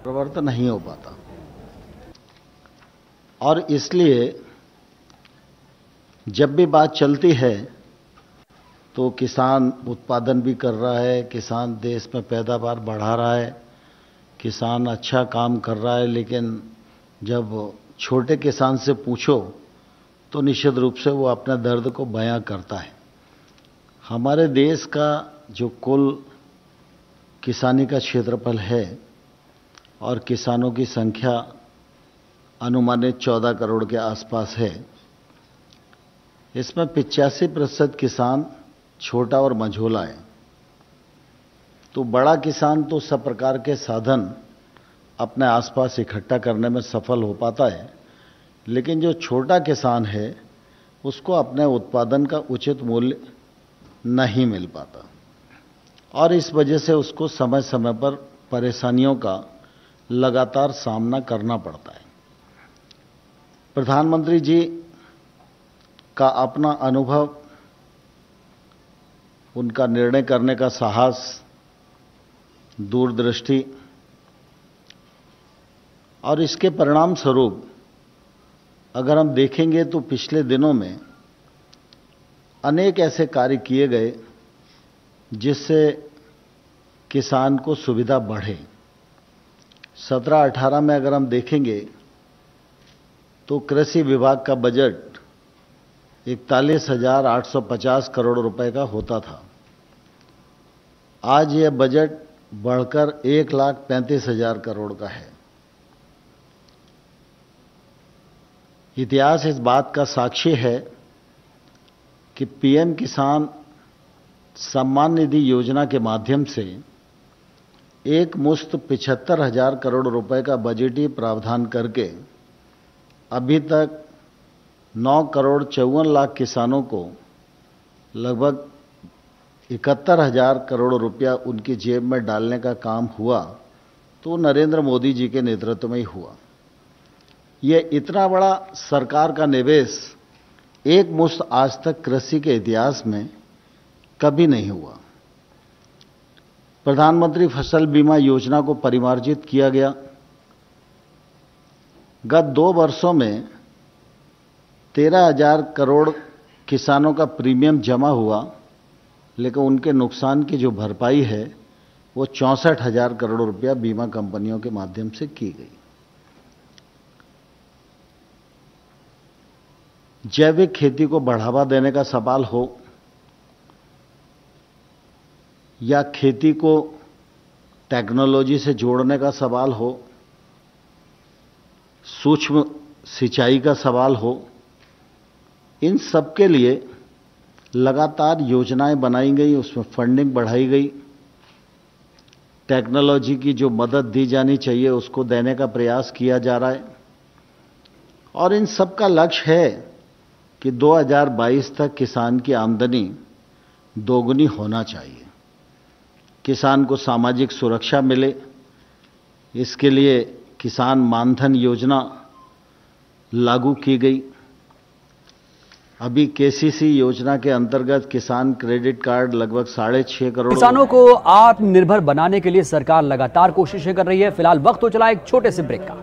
परिवर्तन नहीं हो पाता। और इसलिए जब भी बात चलती है तो किसान उत्पादन भी कर रहा है, किसान देश में पैदावार बढ़ा रहा है, किसान अच्छा काम कर रहा है, लेकिन जब छोटे किसान से पूछो तो निश्चित रूप से वो अपने दर्द को बयां करता है। हमारे देश का जो कुल किसानी का क्षेत्रफल है और किसानों की संख्या अनुमानित 14 करोड़ के आसपास है, इसमें 85% किसान छोटा और मझोला है। तो बड़ा किसान तो सब प्रकार के साधन अपने आसपास इकट्ठा करने में सफल हो पाता है, लेकिन जो छोटा किसान है उसको अपने उत्पादन का उचित मूल्य नहीं मिल पाता और इस वजह से उसको समय समय पर परेशानियों का लगातार सामना करना पड़ता है। प्रधानमंत्री जी का अपना अनुभव, उनका निर्णय करने का साहस, दूरदृष्टि और इसके परिणाम स्वरूप अगर हम देखेंगे तो पिछले दिनों में अनेक ऐसे कार्य किए गए जिससे किसान को सुविधा बढ़े। 17-18 में अगर हम देखेंगे तो कृषि विभाग का बजट 41,850 करोड़ रुपए का होता था। आज यह बजट बढ़कर 1,35,000 करोड़ का है। इतिहास इस बात का साक्षी है कि पीएम किसान सम्मान निधि योजना के माध्यम से एक मुश्त 75,000 करोड़ रुपए का बजटीय प्रावधान करके अभी तक 9 करोड़ 54 लाख किसानों को लगभग 71,000 करोड़ रुपया उनकी जेब में डालने का काम हुआ, तो नरेंद्र मोदी जी के नेतृत्व में ही हुआ। यह इतना बड़ा सरकार का निवेश एक मुश्त आज तक कृषि के इतिहास में कभी नहीं हुआ। प्रधानमंत्री फसल बीमा योजना को परिमार्जित किया गया। गत 2 वर्षों में 13,000 करोड़ किसानों का प्रीमियम जमा हुआ, लेकिन उनके नुकसान की जो भरपाई है वो 64,000 करोड़ रुपया बीमा कंपनियों के माध्यम से की गई। जैविक खेती को बढ़ावा देने का सवाल हो या खेती को टेक्नोलॉजी से जोड़ने का सवाल हो, सूक्ष्म सिंचाई का सवाल हो, इन सब के लिए लगातार योजनाएं बनाई गई, उसमें फंडिंग बढ़ाई गई। टेक्नोलॉजी की जो मदद दी जानी चाहिए उसको देने का प्रयास किया जा रहा है और इन सब का लक्ष्य है कि 2022 तक किसान की आमदनी दोगुनी होना चाहिए, किसान को सामाजिक सुरक्षा मिले। इसके लिए किसान मानधन योजना लागू की गई। अभी केसीसी योजना के अंतर्गत किसान क्रेडिट कार्ड लगभग 6.5 करोड़। किसानों को आत्मनिर्भर बनाने के लिए सरकार लगातार कोशिशें कर रही है। फिलहाल वक्त हो चला एक छोटे से ब्रेक का।